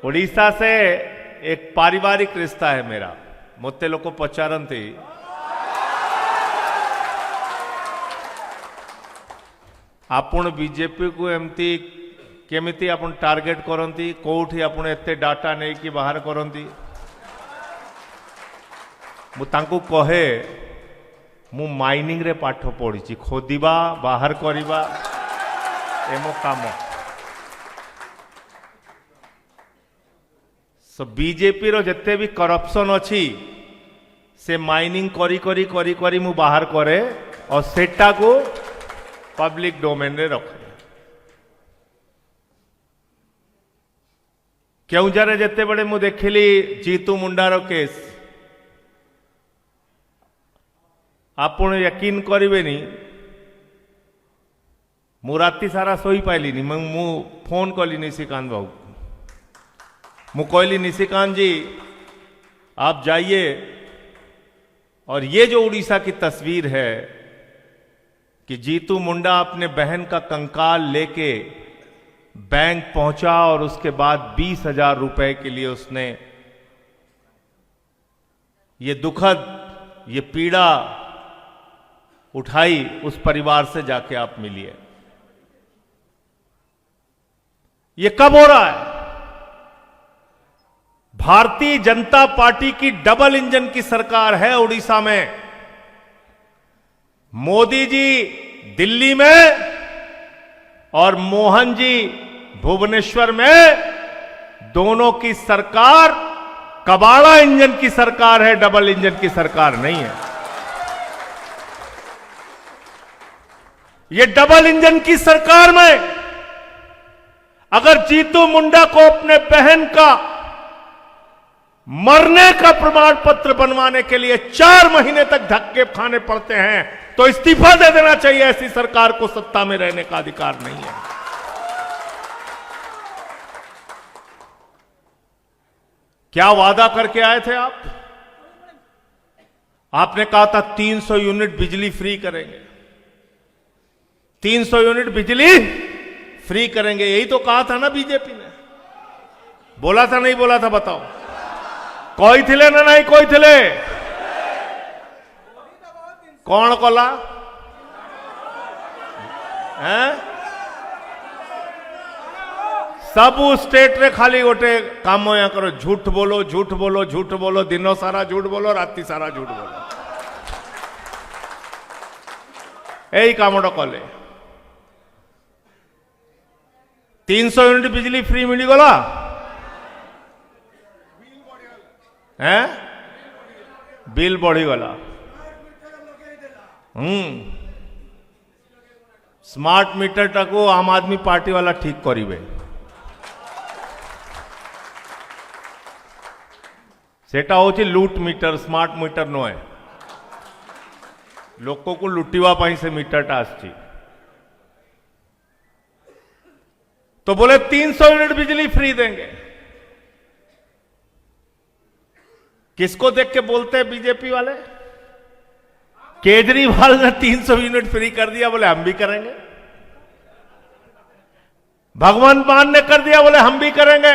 ओडिशा से एक पारिवारिक रिश्ता है मेरा। मते लोग पचारती आपण बीजेपी को एमती केमिति आपण टार्गेट करती कोठी आपण एते डाटा नहीं कि बाहर करती। मु तांको कहे मु माइनिंग रे पाठ पढ़ी खोदिबा बाहर करिबा ए मो काम। सो बीजेपी रो जत्ते भी करप्शन अच्छी से माइनिंग करी करी करी करी मु बाहर करे और सेटा को पब्लिक डोमेन रे रखे। केउंझर जिते बड़े मु देखिली जीतू मुंडार केस आपण यकीन करेनि मु राति सारा सोई पाइलिनी। मु फोन कली निशिकांत बाबू मु कहली निशिकांत जी आप जाइए और ये जो उड़ीसा की तस्वीर है कि जीतू मुंडा अपने बहन का कंकाल लेके बैंक पहुंचा और उसके बाद 20,000 रुपए के लिए उसने ये दुखद ये पीड़ा उठाई, उस परिवार से जाके आप मिलिए। ये कब हो रहा है? भारतीय जनता पार्टी की डबल इंजन की सरकार है उड़ीसा में। मोदी जी दिल्ली में और मोहन जी भुवनेश्वर में, दोनों की सरकार कबाड़ा इंजन की सरकार है, डबल इंजन की सरकार नहीं है। ये डबल इंजन की सरकार में अगर जीतू मुंडा को अपने बहन का मरने का प्रमाण पत्र बनवाने के लिए 4 महीने तक धक्के खाने पड़ते हैं तो इस्तीफा दे देना चाहिए। ऐसी सरकार को सत्ता में रहने का अधिकार नहीं है। क्या वादा करके आए थे आप? आपने कहा था 300 यूनिट बिजली फ्री करेंगे, 300 यूनिट बिजली फ्री करेंगे। यही तो कहा था ना बीजेपी ने। बोला था नहीं बोला था बताओ? कोई थिले ना नहीं कोई थिले? कौन कला हैं? सब स्टेट रे खाली गोटे काम या करो, झूठ बोलो झूठ बोलो झूठ बोलो, दिनों सारा झूठ बोलो राति सारा झूठ बोलो, यही काम कले। 300 यूनिट बिजली फ्री मिलगला हैं? बिल बढ़ीगला। स्मार्ट मीटर टाको आम आदमी पार्टी वाला ठीक करिवे। सेटा होची लूट मीटर, स्मार्ट मीटर नुहे। लोक को लुटिवा पाई से मीटरटा आछि। तो बोले 300 यूनिट बिजली फ्री देंगे। किसको देख के बोलते हैं बीजेपी वाले? केजरीवाल ने 300 यूनिट फ्री कर दिया, बोले हम भी करेंगे। भगवंत मान ने कर दिया, बोले हम भी करेंगे।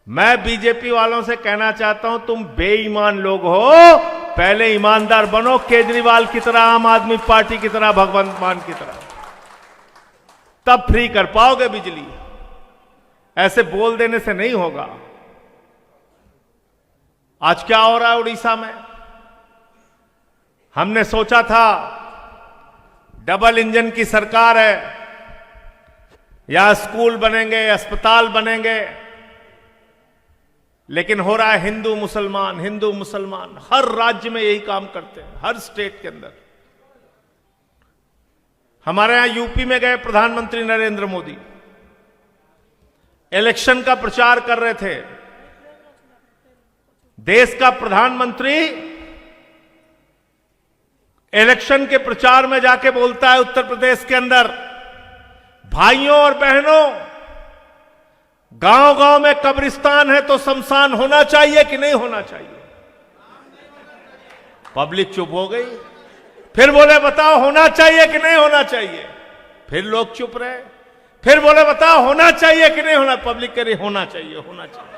मैं बीजेपी वालों से कहना चाहता हूं तुम बेईमान लोग हो, पहले ईमानदार बनो, केजरीवाल की तरह, आम आदमी पार्टी की तरह, भगवंत मान की तरह, तब फ्री कर पाओगे बिजली। ऐसे बोल देने से नहीं होगा। आज क्या हो रहा है उड़ीसा में? हमने सोचा था डबल इंजन की सरकार है, यहां स्कूल बनेंगे, अस्पताल बनेंगे, लेकिन हो रहा है हिंदू मुसलमान हिंदू मुसलमान। हर राज्य में यही काम करते हैं, हर स्टेट के अंदर। हमारे यहां यूपी में गए प्रधानमंत्री नरेंद्र मोदी, इलेक्शन का प्रचार कर रहे थे। देश का प्रधानमंत्री इलेक्शन के प्रचार में जाके बोलता है उत्तर प्रदेश के अंदर, भाइयों और बहनों, गांव गांव में कब्रिस्तान है तो शमशान होना चाहिए कि नहीं होना चाहिए? पब्लिक चुप हो गई। फिर बोले बताओ होना चाहिए कि नहीं होना चाहिए? फिर लोग चुप रहे। फिर बोले बताओ होना चाहिए कि नहीं होना, पब्लिक कह रही होना चाहिए, होना चाहिए।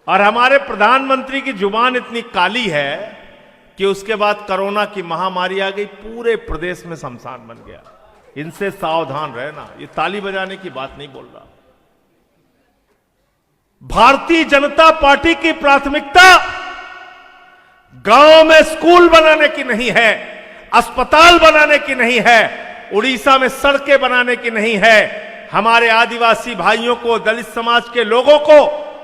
और हमारे प्रधानमंत्री की जुबान इतनी काली है कि उसके बाद कोरोना की महामारी आ गई, पूरे प्रदेश में शमशान बन गया। इनसे सावधान रहना, ये ताली बजाने की बात नहीं बोल रहा। भारतीय जनता पार्टी की प्राथमिकता गांव में स्कूल बनाने की नहीं है, अस्पताल बनाने की नहीं है, उड़ीसा में सड़कें बनाने की नहीं है। हमारे आदिवासी भाइयों को, दलित समाज के लोगों को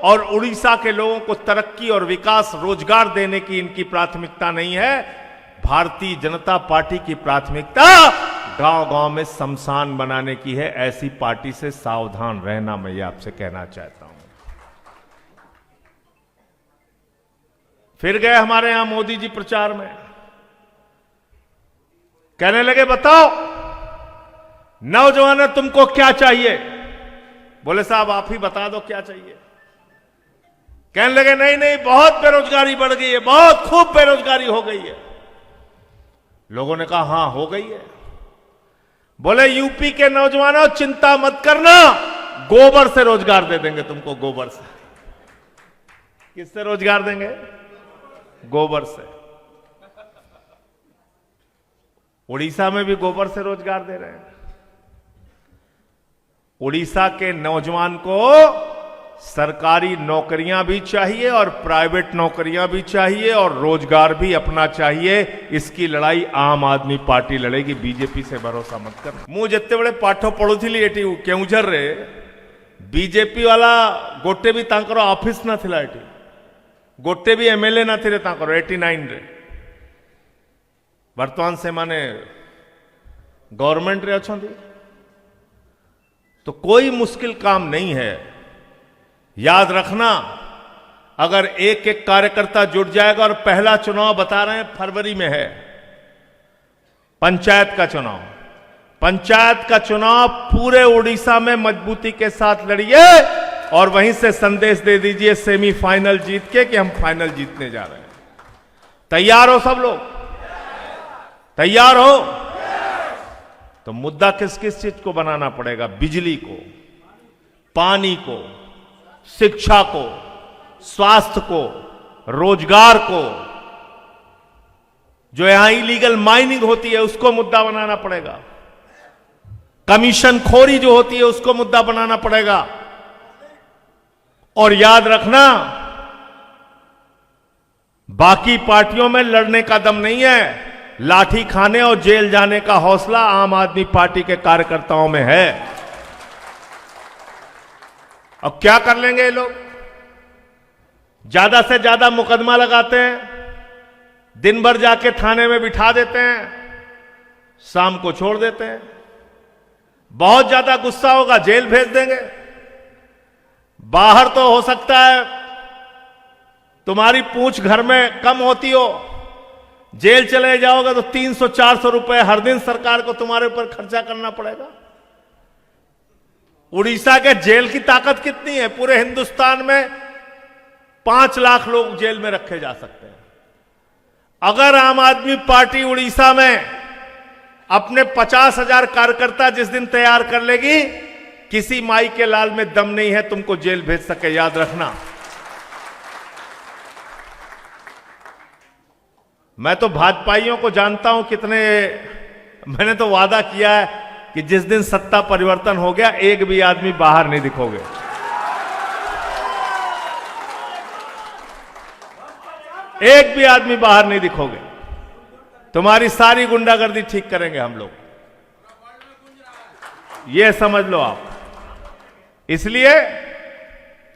और उड़ीसा के लोगों को तरक्की और विकास, रोजगार देने की इनकी प्राथमिकता नहीं है। भारतीय जनता पार्टी की प्राथमिकता गांव-गांव में शमशान बनाने की है। ऐसी पार्टी से सावधान रहना, मैं ये आपसे कहना चाहता हूं। फिर गए हमारे यहां मोदी जी प्रचार में, कहने लगे बताओ नौजवानों तुमको क्या चाहिए। बोले साहब आप ही बता दो क्या चाहिए। कहने लगे नहीं नहीं बहुत बेरोजगारी बढ़ गई है, बहुत खूब बेरोजगारी हो गई है। लोगों ने कहा हां हो गई है। बोले यूपी के नौजवानों चिंता मत करना, गोबर से रोजगार दे देंगे तुमको, गोबर से। किससे रोजगार देंगे? गोबर से। उड़ीसा में भी गोबर से रोजगार दे रहे हैं। उड़ीसा के नौजवान को सरकारी नौकरियां भी चाहिए और प्राइवेट नौकरियां भी चाहिए और रोजगार भी अपना चाहिए। इसकी लड़ाई आम आदमी पार्टी लड़ेगी, बीजेपी से भरोसा मत कर। मु जिते बड़े पाठ पढ़ुली एटी केउझर रे बीजेपी वाला गोटे भी तांकर ऑफिस ना थिला, एटी गोटे भी एमएलए ना थिले तांकर 89 रे। वर्तमान से माने गवर्नमेंट रे अछंती, तो कोई मुश्किल काम नहीं है। याद रखना, अगर एक एक कार्यकर्ता जुट जाएगा, और पहला चुनाव बता रहे हैं फरवरी में है, पंचायत का चुनाव। पंचायत का चुनाव पूरे उड़ीसा में मजबूती के साथ लड़िए और वहीं से संदेश दे दीजिए सेमीफाइनल जीत के कि हम फाइनल जीतने जा रहे हैं। तैयार हो सब लोग? तैयार हो? तो मुद्दा किस किस चीज को बनाना पड़ेगा? बिजली को, पानी को, शिक्षा को, स्वास्थ्य को, रोजगार को। जो यहां इलीगल माइनिंग होती है उसको मुद्दा बनाना पड़ेगा। कमीशन खोरी जो होती है उसको मुद्दा बनाना पड़ेगा। और याद रखना, बाकी पार्टियों में लड़ने का दम नहीं है, लाठी खाने और जेल जाने का हौसला आम आदमी पार्टी के कार्यकर्ताओं में है। अब क्या कर लेंगे ये लोग? ज्यादा से ज्यादा मुकदमा लगाते हैं, दिन भर जाके थाने में बिठा देते हैं, शाम को छोड़ देते हैं। बहुत ज्यादा गुस्सा होगा, जेल भेज देंगे। बाहर तो हो सकता है तुम्हारी पूंछ घर में कम होती हो, जेल चले जाओगे तो 300-400 रुपए हर दिन सरकार को तुम्हारे ऊपर खर्चा करना पड़ेगा। उड़ीसा के जेल की ताकत कितनी है? पूरे हिंदुस्तान में 5 लाख लोग जेल में रखे जा सकते हैं। अगर आम आदमी पार्टी उड़ीसा में अपने 50,000 कार्यकर्ता जिस दिन तैयार कर लेगी, किसी माई के लाल में दम नहीं है तुमको जेल भेज सके, याद रखना। मैं तो भाजपाइयों को जानता हूं कितने, मैंने तो वादा किया है कि जिस दिन सत्ता परिवर्तन हो गया एक भी आदमी बाहर नहीं दिखोगे। एक भी आदमी बाहर नहीं दिखोगे। तुम्हारी सारी गुंडागर्दी ठीक करेंगे हम लोग, ये समझ लो आप। इसलिए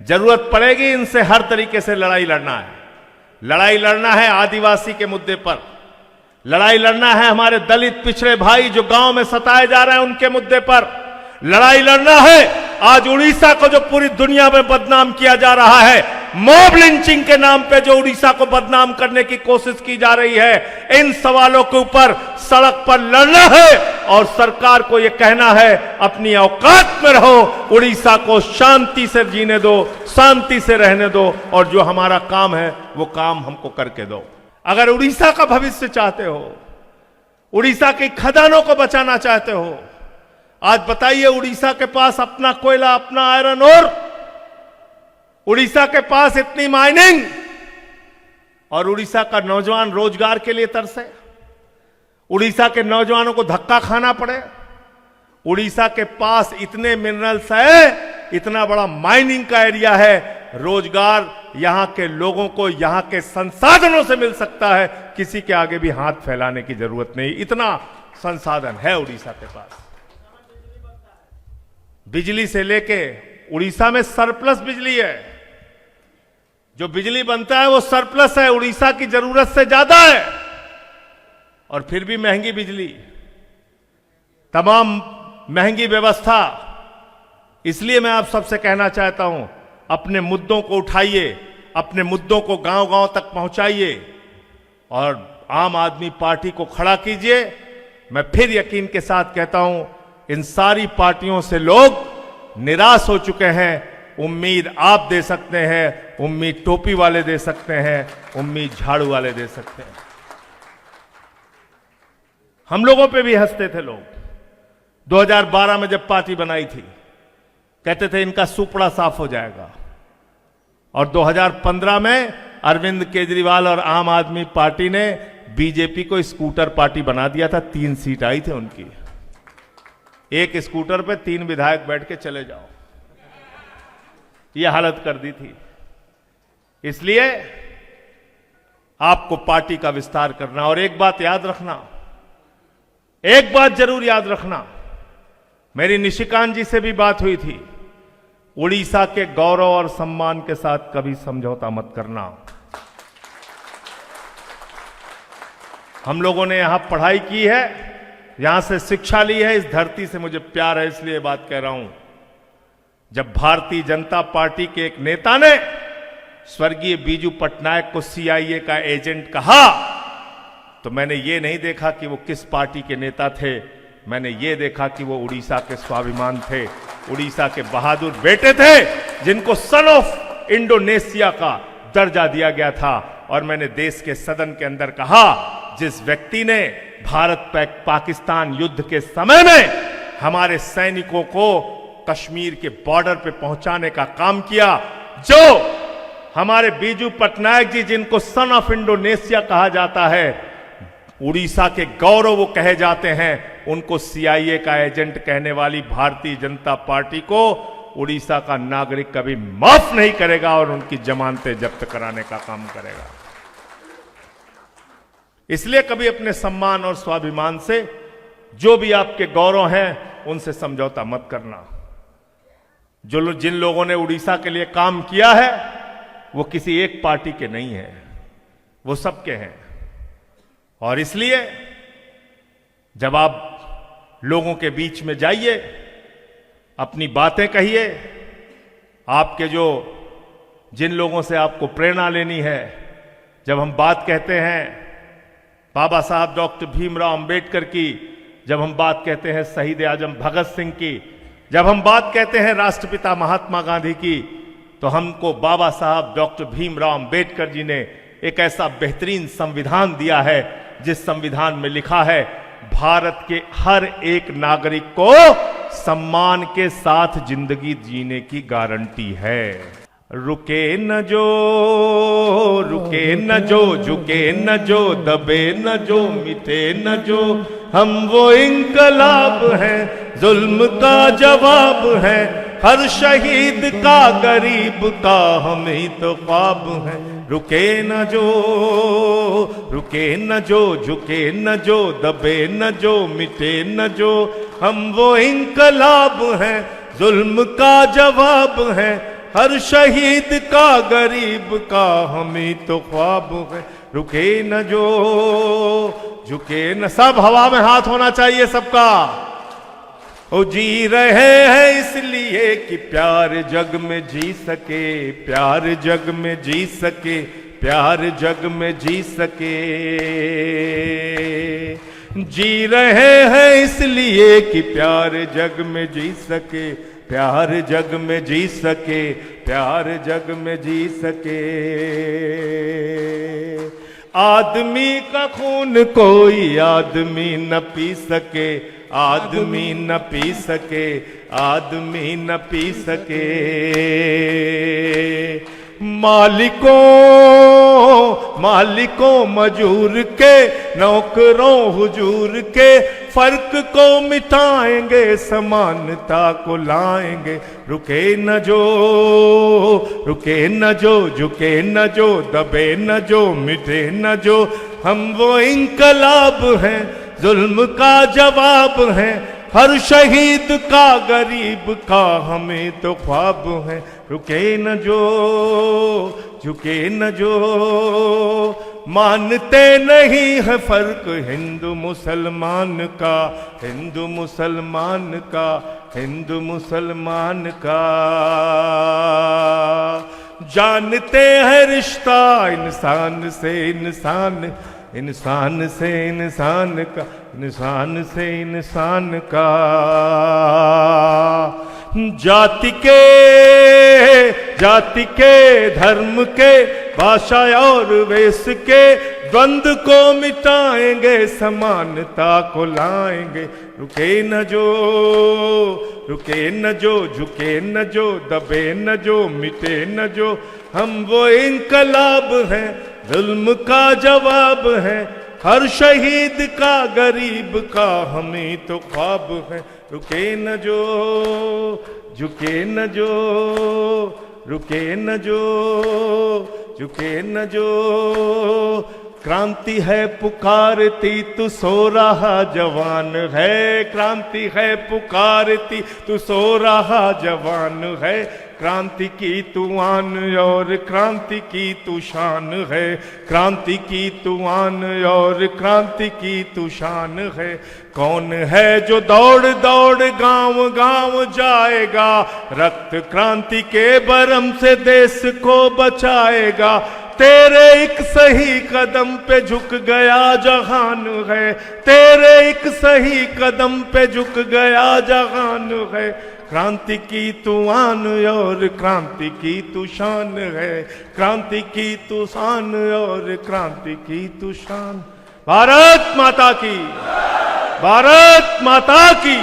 जरूरत पड़ेगी इनसे हर तरीके से लड़ाई लड़ना है। लड़ाई लड़ना है आदिवासी के मुद्दे पर, लड़ाई लड़ना है हमारे दलित पिछड़े भाई जो गांव में सताए जा रहे हैं उनके मुद्दे पर, लड़ाई लड़ना है आज उड़ीसा को जो पूरी दुनिया में बदनाम किया जा रहा है, मॉब लिंचिंग के नाम पे जो उड़ीसा को बदनाम करने की कोशिश की जा रही है। इन सवालों के ऊपर सड़क पर लड़ना है और सरकार को यह कहना है अपनी औकात में रहो, उड़ीसा को शांति से जीने दो, शांति से रहने दो और जो हमारा काम है वो काम हमको करके दो। अगर उड़ीसा का भविष्य चाहते हो, उड़ीसा की खदानों को बचाना चाहते हो, आज बताइए, उड़ीसा के पास अपना कोयला, अपना आयरन ओर, उड़ीसा के पास इतनी माइनिंग, और उड़ीसा का नौजवान रोजगार के लिए तरसे, उड़ीसा के नौजवानों को धक्का खाना पड़े। उड़ीसा के पास इतने मिनरल्स है, इतना बड़ा माइनिंग का एरिया है, रोजगार यहां के लोगों को यहां के संसाधनों से मिल सकता है, किसी के आगे भी हाथ फैलाने की जरूरत नहीं, इतना संसाधन है उड़ीसा के पास। बिजली से लेके उड़ीसा में सरप्लस बिजली है, जो बिजली बनता है वो सरप्लस है, उड़ीसा की जरूरत से ज्यादा है, और फिर भी महंगी बिजली, तमाम महंगी व्यवस्था। इसलिए मैं आप सबसे कहना चाहता हूं, अपने मुद्दों को उठाइए, अपने मुद्दों को गांव गांव तक पहुंचाइए और आम आदमी पार्टी को खड़ा कीजिए। मैं फिर यकीन के साथ कहता हूं, इन सारी पार्टियों से लोग निराश हो चुके हैं। उम्मीद आप दे सकते हैं, उम्मीद टोपी वाले दे सकते हैं, उम्मीद झाड़ू वाले दे सकते हैं। हम लोगों पे भी हंसते थे लोग 2012 में जब पार्टी बनाई थी, कहते थे इनका सुपड़ा साफ हो जाएगा, और 2015 में अरविंद केजरीवाल और आम आदमी पार्टी ने बीजेपी को स्कूटर पार्टी बना दिया था। 3 सीट आई थी उनकी, एक स्कूटर पे 3 विधायक बैठ के चले जाओ, यह हालत कर दी थी। इसलिए आपको पार्टी का विस्तार करना, और एक बात याद रखना, एक बात जरूर याद रखना, मेरी निशिकांत जी से भी बात हुई थी, उड़ीसा के गौरव और सम्मान के साथ कभी समझौता मत करना। हम लोगों ने यहां पढ़ाई की है, यहां से शिक्षा ली है, इस धरती से मुझे प्यार है, इसलिए बात कह रहा हूं। जब भारतीय जनता पार्टी के एक नेता ने स्वर्गीय बीजू पटनायक को सीआईए का एजेंट कहा, तो मैंने ये नहीं देखा कि वो किस पार्टी के नेता थे, मैंने ये देखा कि वो उड़ीसा के स्वाभिमान थे, उड़ीसा के बहादुर बेटे थे, जिनको सन ऑफ इंडोनेशिया का दर्जा दिया गया था। और मैंने देश के सदन के अंदर कहा, जिस व्यक्ति ने भारत पाकिस्तान युद्ध के समय में हमारे सैनिकों को कश्मीर के बॉर्डर पे पहुंचाने का काम किया, जो हमारे बीजू पटनायक जी, जिनको सन ऑफ इंडोनेशिया कहा जाता है, उड़ीसा के गौरव वो कहे जाते हैं, उनको सीआईए का एजेंट कहने वाली भारतीय जनता पार्टी को उड़ीसा का नागरिक कभी माफ नहीं करेगा और उनकी जमानतें जब्त कराने का काम करेगा। इसलिए कभी अपने सम्मान और स्वाभिमान से, जो भी आपके गौरव हैं, उनसे समझौता मत करना। जिन लोगों ने उड़ीसा के लिए काम किया है, वो किसी एक पार्टी के नहीं है, वो सबके हैं। और इसलिए जब आप लोगों के बीच में जाइए, अपनी बातें कहिए, आपके जिन लोगों से आपको प्रेरणा लेनी है, जब हम बात कहते हैं बाबा साहब डॉक्टर भीमराव अंबेडकर की, जब हम बात कहते हैं शहीद आजम भगत सिंह की, जब हम बात कहते हैं राष्ट्रपिता महात्मा गांधी की, तो हमको बाबा साहब डॉक्टर भीमराव अंबेडकर जी ने एक ऐसा बेहतरीन संविधान दिया है, जिस संविधान में लिखा है, भारत के हर एक नागरिक को सम्मान के साथ जिंदगी जीने की गारंटी है। रुके न जो, रुके न जो, झुके न जो, दबे न जो, मिटे न जो, हम वो इंकलाब हैं, जुल्म का जवाब है, हर शहीद का गरीब का हम ही तो ख्वाब है। रुके न जो, रुके न जो, झुके न जो, दबे न जो, मिटे न जो, हम वो इंकलाब हैं, जुल्म का जवाब है, हर शहीद का गरीब का हम ही तो ख्वाब है। रुके न जो, झुके न, सब हवा में हाथ होना चाहिए सबका। ओ जी रहे हैं इसलिए कि प्यार जग में जी सके, प्यार जग में जी सके, प्यार जग में जी सके। जी रहे हैं इसलिए कि प्यार जग में जी सके, प्यार जग में जी सके, प्यार जग में जी सके। आदमी का खून कोई आदमी न पी सके, आदमी न पी सके, आदमी न पी सके। मालिकों मजूर के, नौकरों हुजूर के, फर्क को मिटाएंगे, समानता को लाएंगे। रुके न जो, झुके न जो, दबे न जो, मिटे न जो, हम वो इंकलाब हैं, जुल्म का जवाब हैं। हर शहीद का, गरीब का, हमें तो ख्वाब है। रुके न जो, झुके न जो, मानते नहीं है फर्क हिंदू मुसलमान का, हिंदू मुसलमान का, हिंदू मुसलमान का। जानते हैं रिश्ता इंसान से इंसान, इंसान से इंसान का, इंसान से इंसान का। जाति के धर्म के, भाषा और वेश के द्वंद्व को मिटाएंगे, समानता को लाएंगे। रुके न जो, झुके न जो, दबे न जो, मिटे न जो, हम वो इंकलाब हैं, जुल्म का जवाब है। हर शहीद का, गरीब का, हमें तो ख्वाब है। रुके न जो, झुके न जो, रुके न जो, झुके न जो। क्रांति है पुकारती, तू सो रहा जवान है। क्रांति है पुकारती, तू सो रहा जवान है। क्रांति की तू आन और क्रांति की तू शान है। क्रांति की तू आन और क्रांति की तू शान है। कौन है जो दौड़ दौड़ गांव गांव जाएगा, रक्त क्रांति के बरम से देश को बचाएगा। तेरे एक सही कदम पे झुक गया जहान है। तेरे एक सही कदम पे झुक गया जहान है। क्रांति की तू आन और क्रांति की तू शान है। क्रांति की तू शान और क्रांति की तू शान। भारत माता की, भारत माता की।